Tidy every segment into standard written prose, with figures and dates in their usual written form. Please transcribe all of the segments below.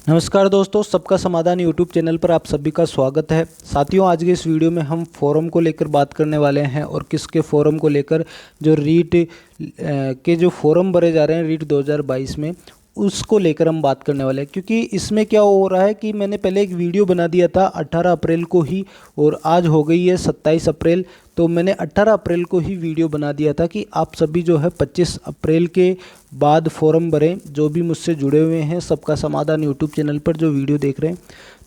नमस्कार दोस्तों, सबका समाधान यूट्यूब चैनल पर आप सभी का स्वागत है। साथियों, आज के इस वीडियो में हम फोरम को लेकर बात करने वाले हैं और किसके फोरम को लेकर जो रीट के जो फोरम भरे जा रहे हैं रीट 2022 में, उसको लेकर हम बात करने वाले हैं। क्योंकि इसमें क्या हो रहा है कि मैंने पहले एक वीडियो बना दिया था 18 अप्रैल को ही, और आज हो गई है 27 अप्रैल। तो मैंने 18 अप्रैल को ही वीडियो बना दिया था कि आप सभी जो है 25 अप्रैल के बाद फॉर्म भरें। जो भी मुझसे जुड़े हुए हैं, सबका समाधान यूट्यूब चैनल पर जो वीडियो देख रहे हैं,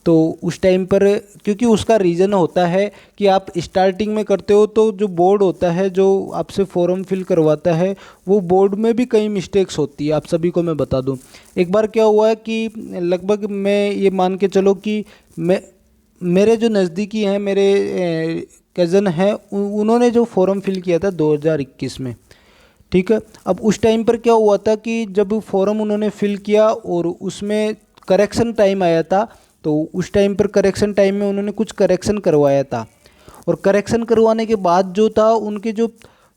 तो उस टाइम पर, क्योंकि उसका रीज़न होता है कि आप स्टार्टिंग में करते हो तो जो बोर्ड होता है जो आपसे फॉर्म फिल करवाता है, वो बोर्ड में भी कई मिस्टेक्स होती है। आप सभी को मैं बता दूं, एक बार क्या हुआ है कि लगभग मैं ये मान के चलो कि मेरे जो नज़दीकी हैं, मेरे कज़न हैं, उन्होंने जो फॉर्म फिल किया था 2021 में, ठीक है। अब उस टाइम पर क्या हुआ था कि जब फॉर्म उन्होंने फिल किया और उसमें करेक्शन टाइम आया था, तो उस टाइम पर करेक्शन टाइम में उन्होंने कुछ करेक्शन करवाया था, और करेक्शन करवाने के बाद जो था उनके जो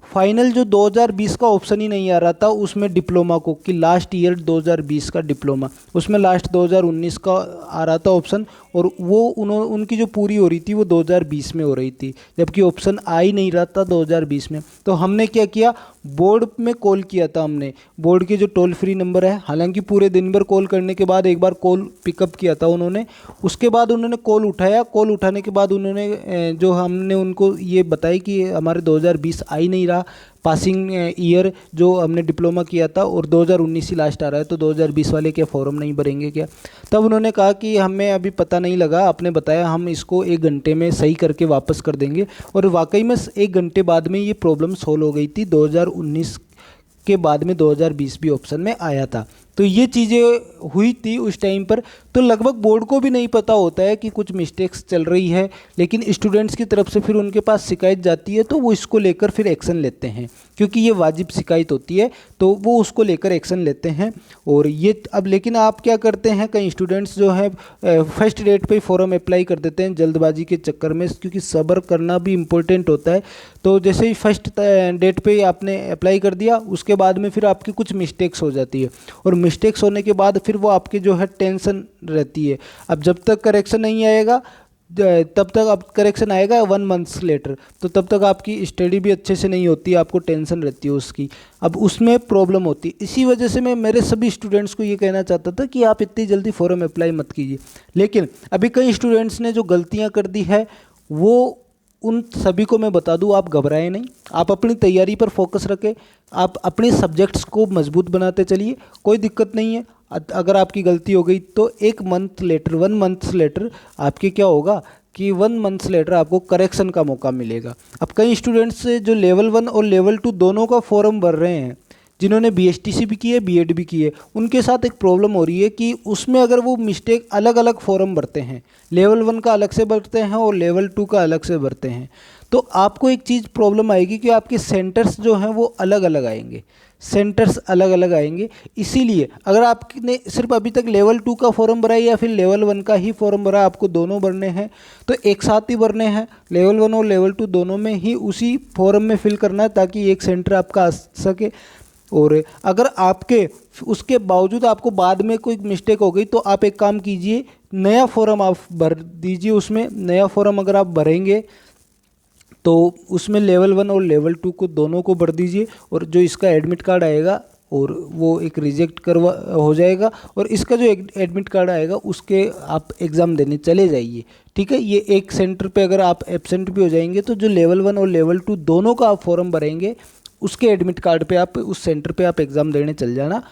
फाइनल जो 2020 का ऑप्शन ही नहीं आ रहा था उसमें डिप्लोमा को, कि लास्ट ईयर 2020 का डिप्लोमा, उसमें लास्ट 2019 का आ रहा था ऑप्शन, और वो उनकी जो पूरी हो रही थी वो 2020 में हो रही थी, जबकि ऑप्शन आ ही नहीं रहा था 2020 में। तो हमने क्या किया, बोर्ड में कॉल किया था हमने, बोर्ड के जो टोल फ्री नंबर है, हालांकि पूरे दिन भर कॉल करने के बाद एक बार कॉल पिकअप किया था उन्होंने। उसके बाद उन्होंने कॉल उठाया, कॉल उठाने के बाद उन्होंने जो हमने उनको ये बताया कि हमारे 2020 आ ही नहीं रहा पासिंग ईयर, जो हमने डिप्लोमा किया था, और 2019 ही लास्ट आ रहा है, तो 2020 वाले क्या फॉर्म नहीं भरेंगे क्या? तब उन्होंने कहा कि हमें अभी पता नहीं लगा, आपने बताया हम इसको 1 घंटे में सही करके वापस कर देंगे। और वाकई में 1 घंटे बाद में ये प्रॉब्लम सोल्व हो गई थी। 2019 के बाद में 2020 भी ऑप्शन में आया था। तो ये चीज़ें हुई थी उस टाइम पर। तो लगभग बोर्ड को भी नहीं पता होता है कि कुछ मिस्टेक्स चल रही है, लेकिन स्टूडेंट्स की तरफ से फिर उनके पास शिकायत जाती है, तो वो इसको लेकर फिर एक्शन लेते हैं, क्योंकि ये वाजिब शिकायत होती है, तो वो उसको लेकर एक्शन लेते हैं। और ये अब लेकिन आप क्या करते हैं, कई स्टूडेंट्स जो है फर्स्ट डेट पे फॉर्म अप्लाई कर देते हैं जल्दबाजी के चक्कर में, क्योंकि सब्र करना भी इम्पोर्टेंट होता है। तो जैसे ही फर्स्ट डेट पे आपने अप्लाई कर दिया, उसके बाद में फिर आपकी कुछ मिस्टेक्स हो जाती है, और मिस्टेक्स होने के बाद फिर वो आपकी जो है टेंशन रहती है। अब जब तक करेक्शन नहीं आएगा, तब तक अब करेक्शन आएगा 1 मंथ्स लेटर, तो तब तक आपकी स्टडी भी अच्छे से नहीं होती, आपको टेंशन रहती है उसकी। अब उसमें प्रॉब्लम होती है। इसी वजह से मैं मेरे सभी स्टूडेंट्स को ये कहना चाहता था कि आप इतनी जल्दी फॉर्म अप्लाई मत कीजिए। लेकिन अभी कई स्टूडेंट्स ने जो गलतियाँ कर दी है, वो उन सभी को मैं बता दूं, आप घबराएं नहीं, आप अपनी तैयारी पर फोकस रखें, आप अपने सब्जेक्ट्स को मजबूत बनाते चलिए, कोई दिक्कत नहीं है। अगर आपकी गलती हो गई तो 1 मंथ्स लेटर आपके क्या होगा कि 1 मंथ्स लेटर आपको करेक्शन का मौका मिलेगा। अब कई स्टूडेंट्स जो लेवल 1 और लेवल 2 दोनों का फॉर्म भर रहे हैं, जिन्होंने बीएसटीसी भी की है, बीएड भी की है, उनके साथ एक प्रॉब्लम हो रही है कि उसमें अगर वो मिस्टेक अलग अलग फॉर्म भरते हैं, लेवल 1 का अलग से भरते हैं और लेवल 2 का अलग से भरते हैं, तो आपको एक चीज़ प्रॉब्लम आएगी कि आपके सेंटर्स जो हैं वो अलग अलग आएंगे, सेंटर्स अलग अलग आएंगे। इसीलिए अगर आपने सिर्फ अभी तक लेवल 2 का फॉर्म भरा है या फिर लेवल 1 का ही फॉर्म भरा, आपको दोनों भरने हैं, तो एक साथ ही भरने हैं, लेवल 1 और लेवल 2 दोनों में ही उसी फॉर्म में फिल करना है, ताकि एक सेंटर आपका आ सके। और अगर आपके उसके बावजूद आपको बाद में कोई मिस्टेक हो गई, तो आप एक काम कीजिए, नया फॉर्म आप भर दीजिए। उसमें नया फॉर्म अगर आप भरेंगे तो उसमें लेवल 1 और लेवल 2 को दोनों को भर दीजिए, और जो इसका एडमिट कार्ड आएगा और वो एक रिजेक्ट करवा हो जाएगा, और इसका जो एडमिट कार्ड आएगा उसके आप एग्ज़ाम देने चले जाइए, ठीक है। ये एक सेंटर पे अगर आप एब्सेंट भी हो जाएंगे, तो जो लेवल 1 और लेवल 2 दोनों का आप फॉर्म भरेंगे, उसके एडमिट कार्ड पे आप उस सेंटर पे आप एग्ज़ाम देने चल जाना।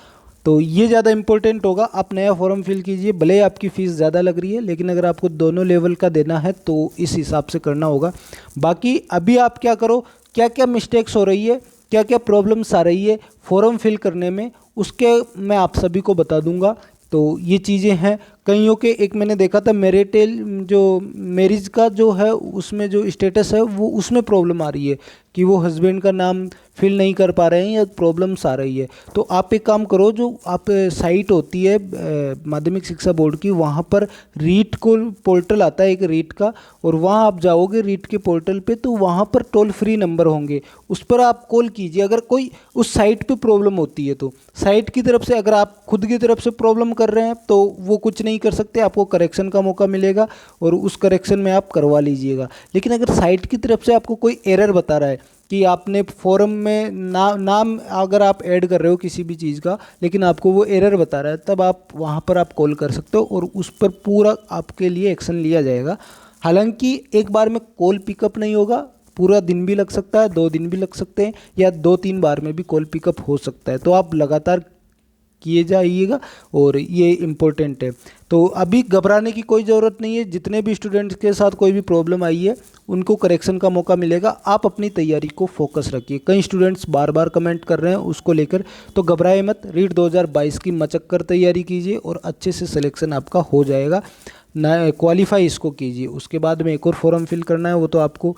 तो ये ज़्यादा इंपॉर्टेंट होगा। आप नया फॉर्म फिल कीजिए, भले ही आपकी फ़ीस ज़्यादा लग रही है, लेकिन अगर आपको दोनों लेवल का देना है तो इस हिसाब से करना होगा। बाकी अभी आप क्या करो, क्या क्या मिस्टेक्स हो रही है, क्या क्या प्रॉब्लम्स आ रही है फॉर्म फिल करने में, उसके मैं आप सभी को बता दूंगा। तो ये चीज़ें हैं कईयों के, एक मैंने देखा था मेरिटेल जो मैरिज का जो है उसमें जो स्टेटस है वो उसमें प्रॉब्लम आ रही है कि वो हस्बैंड का नाम फिल नहीं कर पा रहे हैं या प्रॉब्लम्स आ रही है। तो आप एक काम करो, जो आप साइट होती है माध्यमिक शिक्षा बोर्ड की, वहाँ पर रीट को पोर्टल आता है एक रीट का, और वहाँ आप जाओगे रीट के पोर्टल पे, तो वहाँ पर टोल फ्री नंबर होंगे, उस पर आप कॉल कीजिए। अगर कोई उस साइट पे प्रॉब्लम होती है, तो साइट की तरफ से, अगर आप खुद की तरफ से प्रॉब्लम कर रहे हैं तो वो कुछ नहीं नहीं कर सकते, आपको करेक्शन का मौका मिलेगा और उस करेक्शन में आप करवा लीजिएगा। लेकिन अगर साइट की तरफ से आपको कोई एरर बता रहा है कि आपने फॉरम में नाम अगर आप ऐड कर रहे हो किसी भी चीज़ का, लेकिन आपको वो एरर बता रहा है, तब आप वहाँ पर आप कॉल कर सकते हो और उस पर पूरा आपके लिए एक्शन लिया जाएगा। हालांकि एक बार में कॉल पिकअप नहीं होगा, पूरा दिन भी लग सकता है, 2 दिन भी लग सकते हैं, या 2-3 बार में भी कॉल पिकअप हो सकता है। तो आप लगातार किए जाइएगा और ये इम्पोर्टेंट है। तो अभी घबराने की कोई ज़रूरत नहीं है। जितने भी स्टूडेंट्स के साथ कोई भी प्रॉब्लम आई है उनको करेक्शन का मौका मिलेगा। आप अपनी तैयारी को फोकस रखिए। कई स्टूडेंट्स बार बार कमेंट कर रहे हैं उसको लेकर, तो घबराए मत। रीट 2022 की मचक कर तैयारी कीजिए और अच्छे से सिलेक्शन आपका हो जाएगा। ना क्वालिफाई इसको कीजिए। उसके बाद में एक और फॉर्म फिल करना है, वो तो आपको